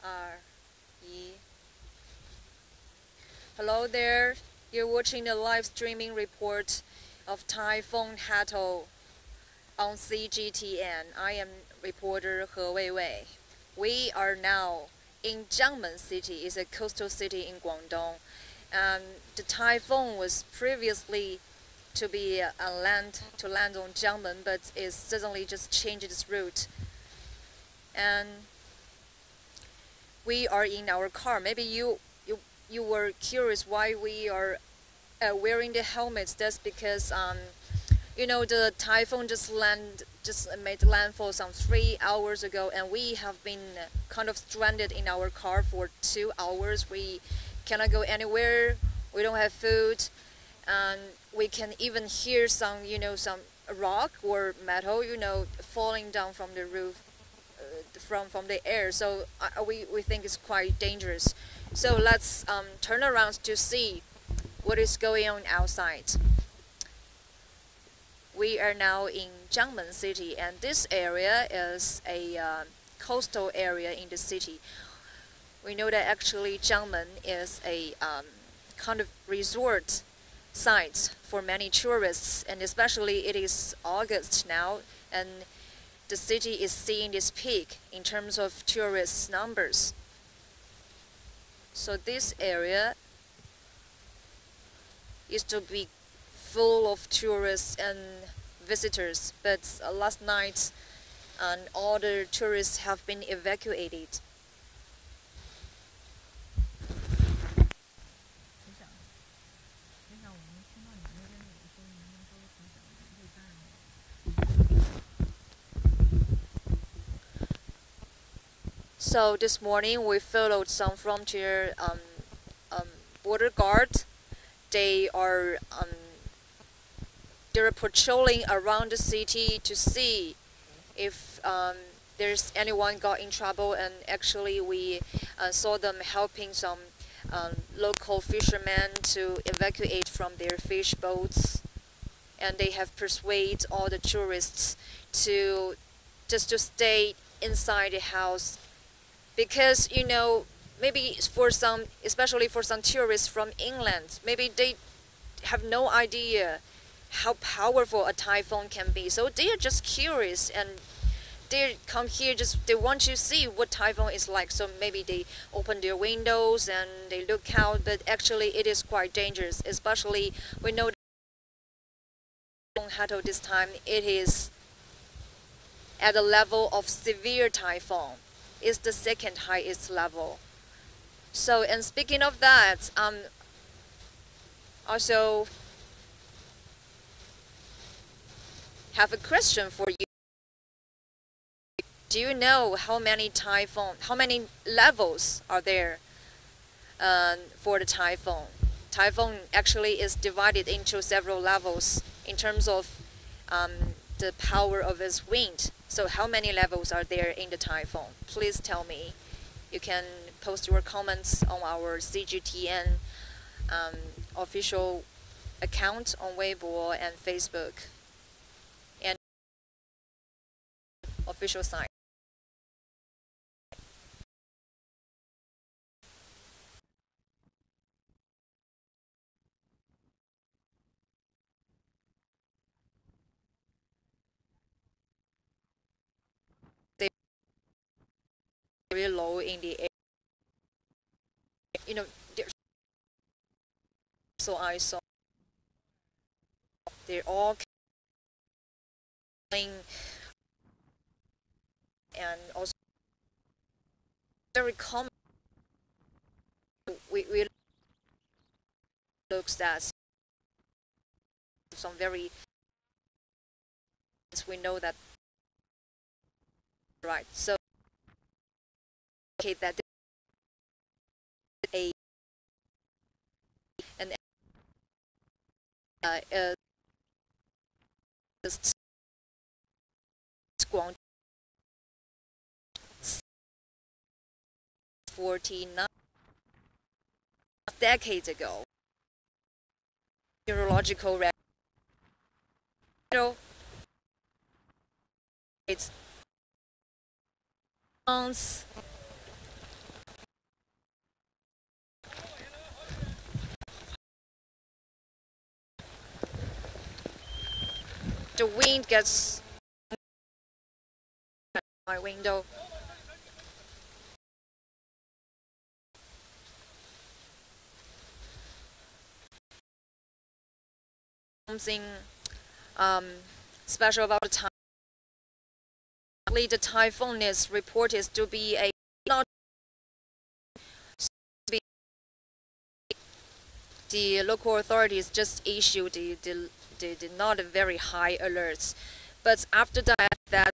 R E. Hello there. You're watching the live streaming report of Typhoon Hato on CGTN. I am reporter He Weiwei. We are now in Jiangmen City. It's a coastal city in Guangdong. The typhoon was previously to be land on Jiangmen, but it suddenly just changed its route. And we are in our car. Maybe you were curious why we are wearing the helmets. That's because the typhoon just made landfall some 3 hours ago, and we have been kind of stranded in our car for 2 hours. We cannot go anywhere. We don't have food, and we can even hear some rock or metal falling down from the roof, from the air. So we think it's quite dangerous. So let's turn around to see what is going on outside. We are now in Jiangmen City, and this area is a coastal area in the city. We know that actually Jiangmen is a kind of resort site for many tourists, and especially it is August now, and the city is seeing this peak in terms of tourist numbers. So this area used to be full of tourists and visitors, but last night all the tourists have been evacuated. So this morning we followed some frontier border guard. They are they're patrolling around the city to see if there's anyone got in trouble, and actually we saw them helping some local fishermen to evacuate from their fish boats, and they have persuaded all the tourists to just to stay inside the house, because maybe for some, especially for some tourists from England, maybe they have no idea how powerful a typhoon can be. So they are just curious, and they come here, just they want to see what typhoon is like. So maybe they open their windows and they look out, but actually it is quite dangerous. Especially we know that Hato this time it is at the level of severe typhoon. It's the second highest level. So, and speaking of that, also have a question for you. Do you know how many levels are there for the typhoon? Typhoon actually is divided into several levels in terms of the power of its wind. So how many levels are there in the typhoon? Please tell me. You can post your comments on our CGTN official account on Weibo and Facebook and official site. They're very low in the air. You know, so I saw they're all coming, and also very common. We looks at some very, we know that, right? So okay, that a an just Guangdong 49 decades ago. Neurological it's months the wind gets my window. Something um, special about the typhoon. The typhoon is reported to be a not the local authorities just issued the not very high alerts, but after that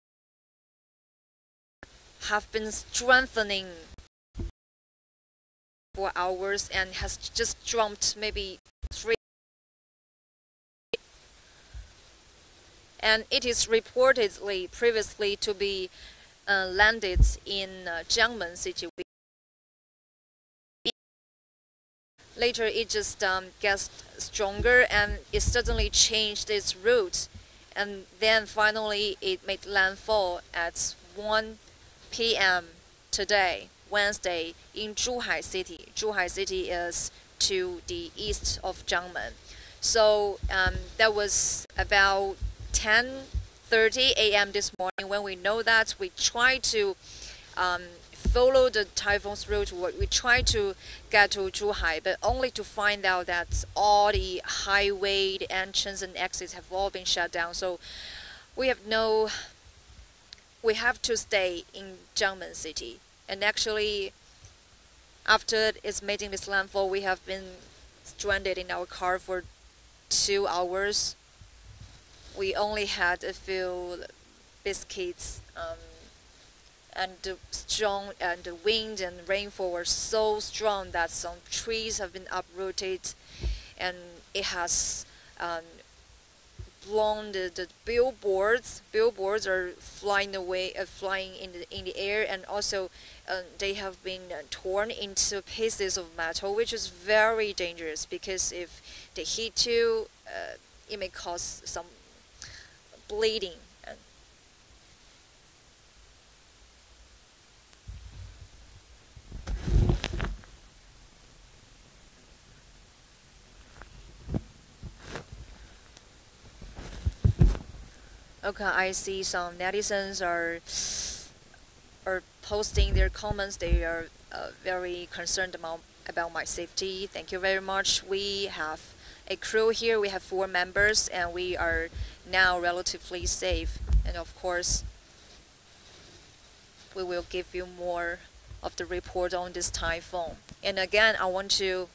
have been strengthening for hours and has just jumped maybe 3. And it is reportedly previously to be landed in Jiangmen city. Later, it just gets stronger and it suddenly changed its route, and then finally it made landfall at 1 p.m. today, Wednesday, in Zhuhai City. Zhuhai City is to the east of Jiangmen. So that was about 10:30 a.m. this morning. When we know that, we try to follow the typhoon's route. We try to get to Zhuhai, but only to find out that all the highway, the entrance and exits have all been shut down. So we have to stay in Jiangmen City. And actually, after it's making this landfall, we have been stranded in our car for 2 hours. We only had a few biscuits. And the wind and rainfall were so strong that some trees have been uprooted, and it has blown the billboards. Billboards are flying away, flying in the air, and also they have been torn into pieces of metal, which is very dangerous because if they hit you, it may cause some bleeding. Okay, I see some netizens are posting their comments. They are very concerned about my safety. Thank you very much. We have a crew here. We have 4 members, and we are now relatively safe. And of course, we will give you more of the report on this typhoon. And again, I want to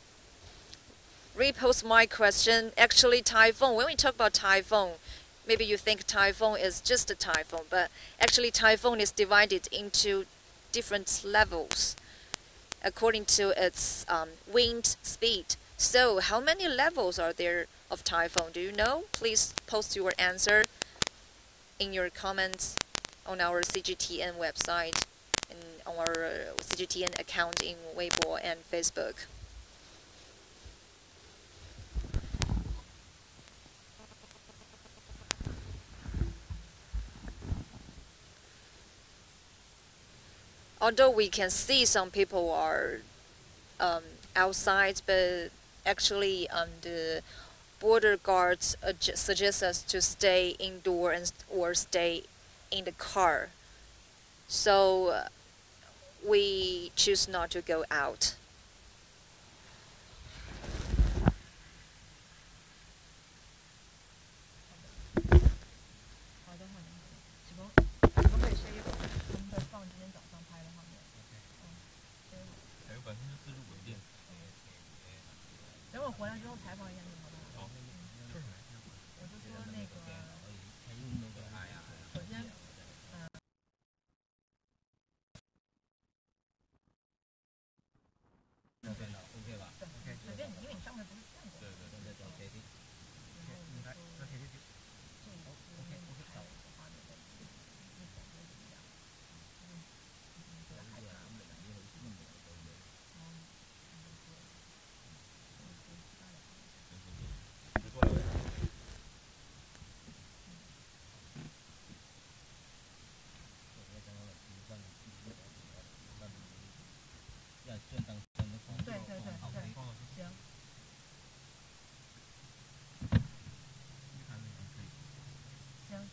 repost my question. Actually, typhoon. When we talk about typhoon, maybe you think typhoon is just a typhoon, but actually typhoon is divided into different levels according to its wind speed. So how many levels are there of typhoon? Do you know? Please post your answer in your comments on our CGTN website and on our CGTN account in Weibo and Facebook. Although we can see some people are outside, but actually the border guards suggest us to stay indoor or stay in the car. So we choose not to go out.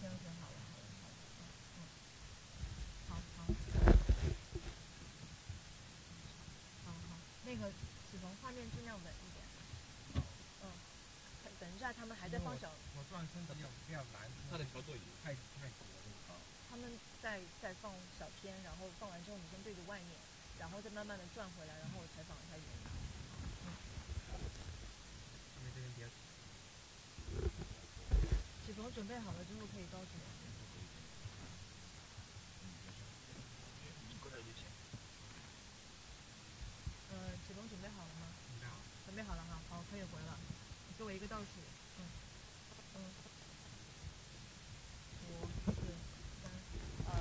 行行，好了好了好了，好好好，那个启鹏画面尽量稳一点。等一下，他们还在放小。我转身比较难，他的调座椅太挤了。他们在放小片，然后放完之后你先对着外面，然后再慢慢的转回来，然后我采访一下原因。启鹏准备好了之后可以告诉我。启鹏准备好了吗？准备好了哈，好，可以回了。你给我一个倒数，5、4、3、2、1。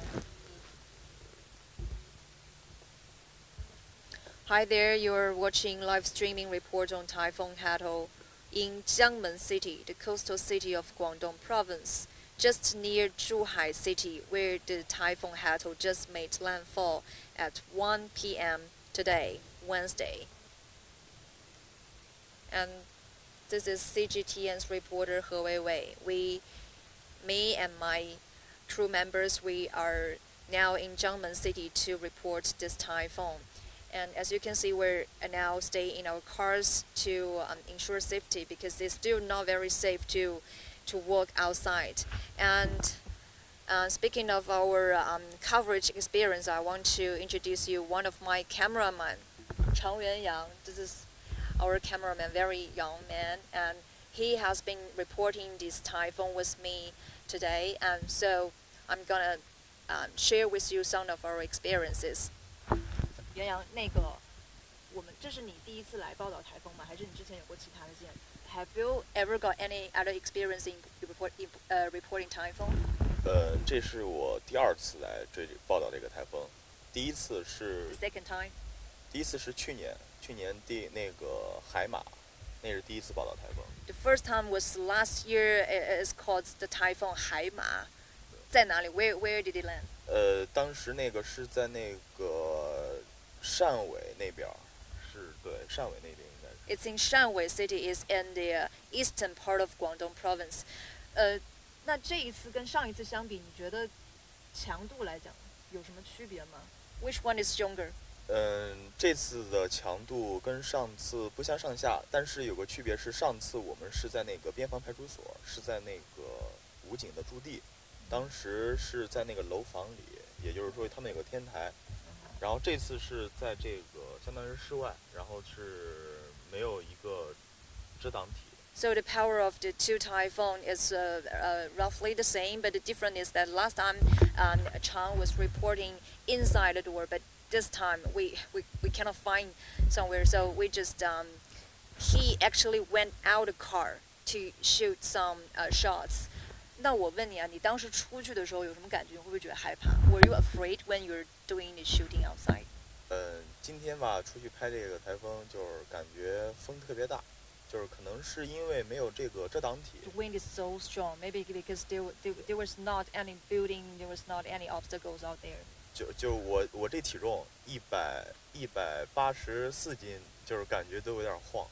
Hi there, you're watching live streaming report on Typhoon Hato in Jiangmen City, the coastal city of Guangdong Province, just near Zhuhai City, where the Typhoon Hato just made landfall at 1 p.m. today, Wednesday. And this is CGTN's reporter He Weiwei. Me and my crew members, we are now in Jiangmen City to report this typhoon. And as you can see, we're now staying in our cars to ensure safety because it's still not very safe to walk outside. And speaking of our coverage experience, I want to introduce you one of my cameramen, Chang Yuanyang. This is our cameraman, very young man, and he has been reporting this typhoon with me today. And so I'm gonna share with you some of our experiences. 袁洋，那个，我们这是你第一次来报道台风吗？还是你之前有过其他的经验 Have you ever got any other experience in reporting typhoon? 这是我第2次来报道这个台风，第一次是 Second time. 第一次是去年那个海马，那是第一次报道台风。The first time was last year. It's called the typhoon 海马。在哪里 ？Where did it land? 当时那个是在那个汕尾那边，是对汕尾那边应该是。It's in Shanwei City. It's in the eastern part of Guangdong Province. 那这一次跟上一次相比，你觉得强度来讲有什么区别吗 Which one is stronger? 这次的强度跟上次不相上下，但是有个区别是，上次我们是在那个边防派出所，是在那个武警的驻地，当时是在那个楼房里，也就是说他们有个天台，然后这次是在这个相当于室外，然后是没有一个遮挡体。So the power of the two typhoon is roughly the same, but the difference is that last time Chang was reporting inside the door, but this time we cannot find somewhere, so we just he actually went out the car to shoot some shots. 那我问你啊，你当时出去的时候有什么感觉？会不会觉得害怕 Were you afraid when you're doing the shooting outside? 今天吧，出去拍这个台风，就是感觉风特别大，就是可能是因为没有这个遮挡体。The wind is so strong, maybe because there was not any building, there was not any obstacles out there. 就我这体重184斤，就是感觉都有点晃。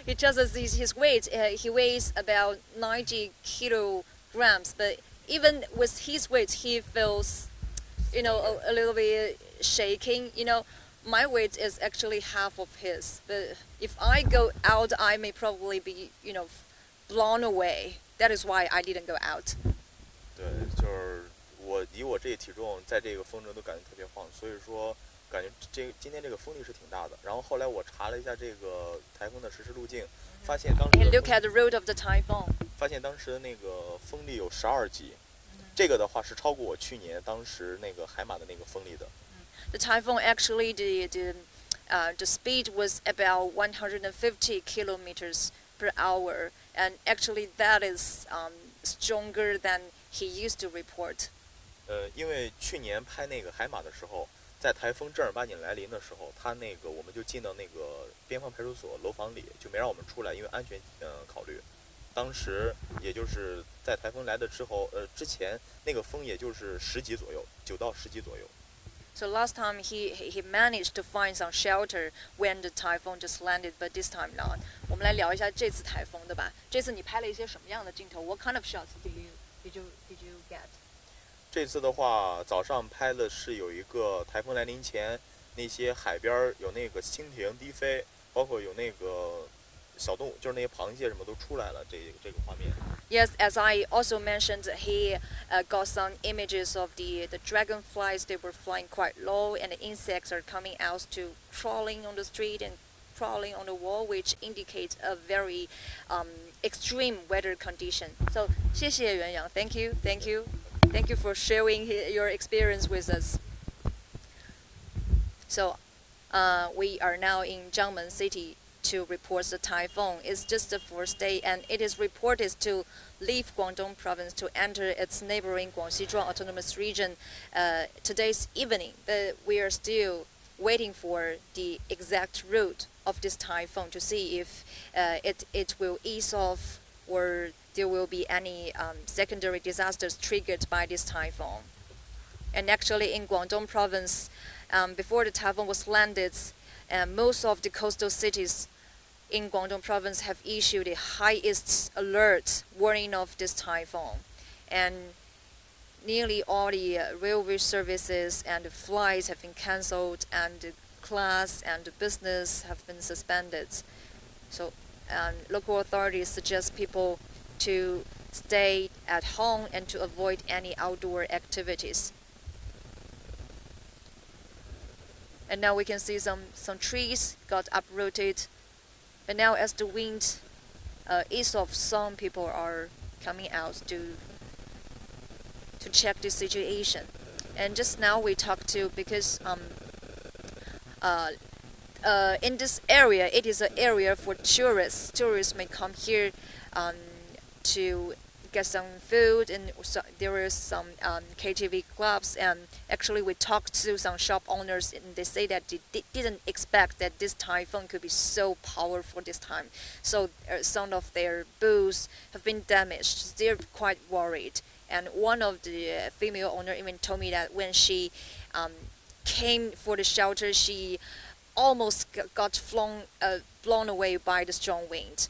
He just as his weight, he weighs about 90 kilograms, but even with his weight, he feels, a little bit shaking. My weight is actually half of his, but if I go out, I may probably be, blown away. That is why I didn't go out. 对，就是以我这体重，在这个风中都感觉特别晃，所以说感觉今天这个风力是挺大的。然后后来我查了一下这个台风的实时路径，发现当时 And look at the route of the typhoon. 发现当时的那个风力有12级，这个的话是超过我去年当时那个海马的那个风力的。The typhoon actually the speed was about 150 kilometers per hour, and actually that is stronger than he used to report. 因为去年拍那个海马的时候，在台风正儿八经来临的时候，我们就进到那个边防派出所楼房里，就没让我们出来，因为安全考虑。当时也就是在台风来的之前，那个风也就是10级左右，9到10级左右。So last time he managed to find some shelter when the typhoon just landed, but this time not. 我们来聊一下这次台风的吧。这次你拍了一些什么样的镜头 ？What kind of shots did you 这次的话，早上拍的是有一个台风来临前，那些海边儿有那个蜻蜓低飞，包括有那个小动物，就是那些螃蟹什么都出来了，这个画面。Yes, as I also mentioned, he got some images of the dragonflies. They were flying quite low, and the insects are coming out to crawling on the street and crawling on the wall, which indicates a very extreme weather condition. So, 谢谢袁洋. Thank you, thank you, thank you for sharing your experience with us. So, we are now in Jiangmen City to report the typhoon. It's just the first day, and it is reported to leave Guangdong province to enter its neighboring Guangxi Zhuang Autonomous Region today's evening. But we are still waiting for the exact route of this typhoon to see if it will ease off or there will be any secondary disasters triggered by this typhoon. And actually in Guangdong province, before the typhoon was landed, most of the coastal cities in Guangdong province have issued the highest alert warning of this typhoon. And nearly all the railway services and the flights have been cancelled, and the class and the business have been suspended. So local authorities suggest people to stay at home and to avoid any outdoor activities. And now we can see some trees got uprooted. But now as the wind ease off, some people are coming out to check the situation. And just now we talked to, because in this area, it is an area for tourists. Tourists may come here to get some food, and so there is some KTV clubs. And actually we talked to some shop owners, and they say that they didn't expect that this typhoon could be so powerful this time. So some of their booths have been damaged. They're quite worried. And one of the female owner even told me that when she came for the shelter, she almost got blown away by the strong wind.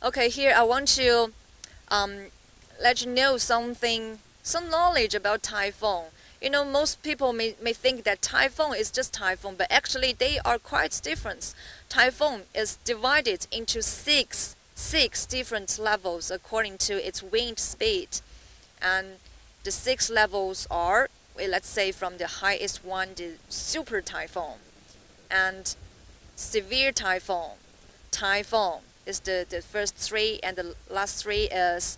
Okay, here I want to let you know some knowledge about typhoon. You know, most people may think that typhoon is just typhoon, but actually they are quite different. Typhoon is divided into six different levels according to its wind speed. And the 6 levels are, let's say from the highest one, the super typhoon, and severe typhoon. Typhoon is the first 3, and the last 3 is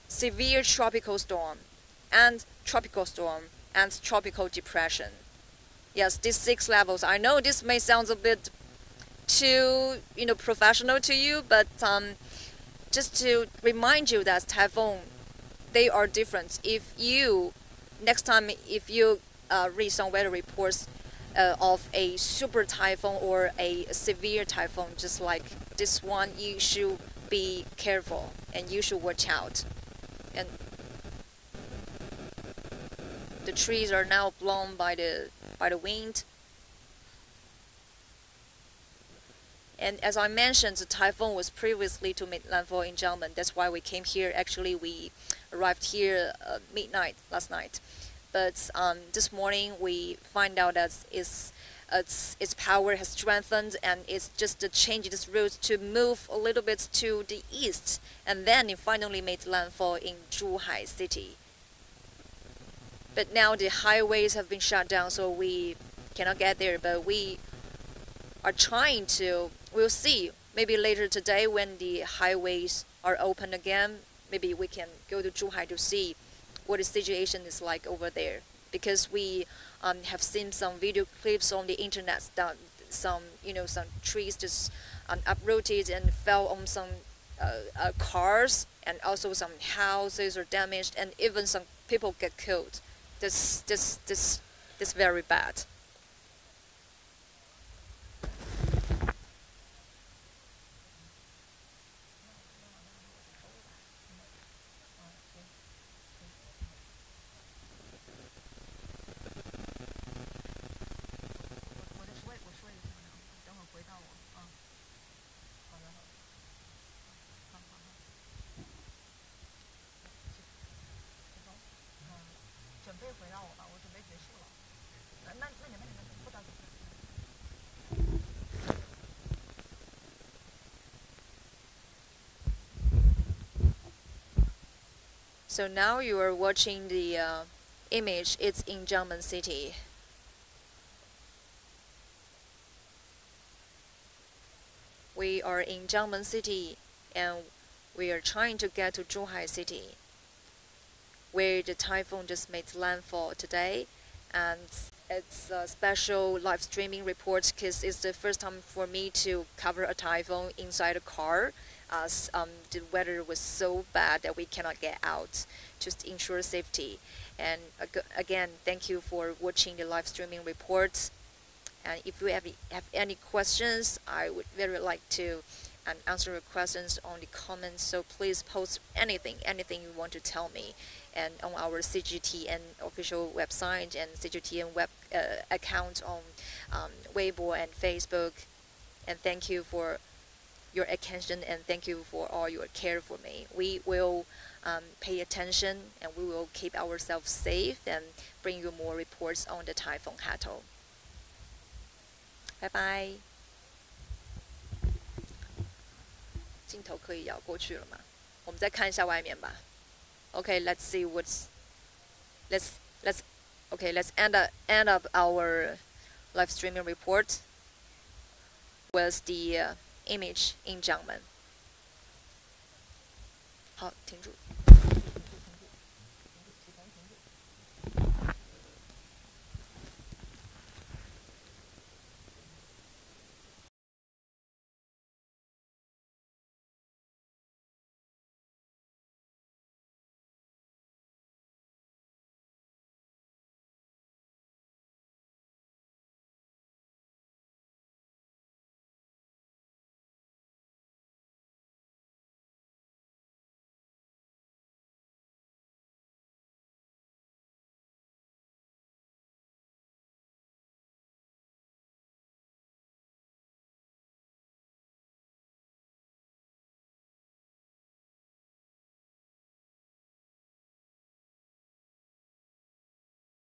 severe tropical storm, and tropical storm, and tropical depression. Yes, these 6 levels. I know this may sound a bit too, professional to you, but just to remind you that typhoon, they are different. Next time if you read some weather reports of a super typhoon or a severe typhoon, just like this one, you should be careful and you should watch out. And the trees are now blown by the wind. And as I mentioned, the typhoon was previously to make landfall in Jiangmen. That's why we came here. Actually, we arrived here midnight last night. But this morning we find out that its power has strengthened, and it's just changed its route to move a little bit to the east, and then it finally made landfall in Zhuhai City. But now the highways have been shut down, so we cannot get there. But we are trying to. We'll see. Maybe later today, when the highways are open again, maybe we can go to Zhuhai to see what the situation is like over there. Because we have seen some video clips on the internet that some trees just uprooted and fell on some cars, and also some houses are damaged, and even some people get killed. This very bad. So now you are watching the image. It's in Jiangmen City. We are in Jiangmen City, and we are trying to get to Zhuhai City, where the typhoon just made landfall today. And it's a special live streaming report because it's the first time for me to cover a typhoon inside a car, as the weather was so bad that we cannot get out, just to ensure safety. And again, thank you for watching the live streaming report. And if you have any questions, I would very like to answer your questions on the comments. So please post anything you want to tell me, and on our CGTN official website and CGTN web account on Weibo and Facebook. And thank you for your attention, and thank you for all your care for me. We will pay attention, and we will keep ourselves safe and bring you more reports on the Typhoon Hato. 拜拜。镜头可以摇过去了吗？我们再看一下外面吧。Okay, let's see what's. Let's end up our live streaming report with the image in Jiangmen. 好，停住。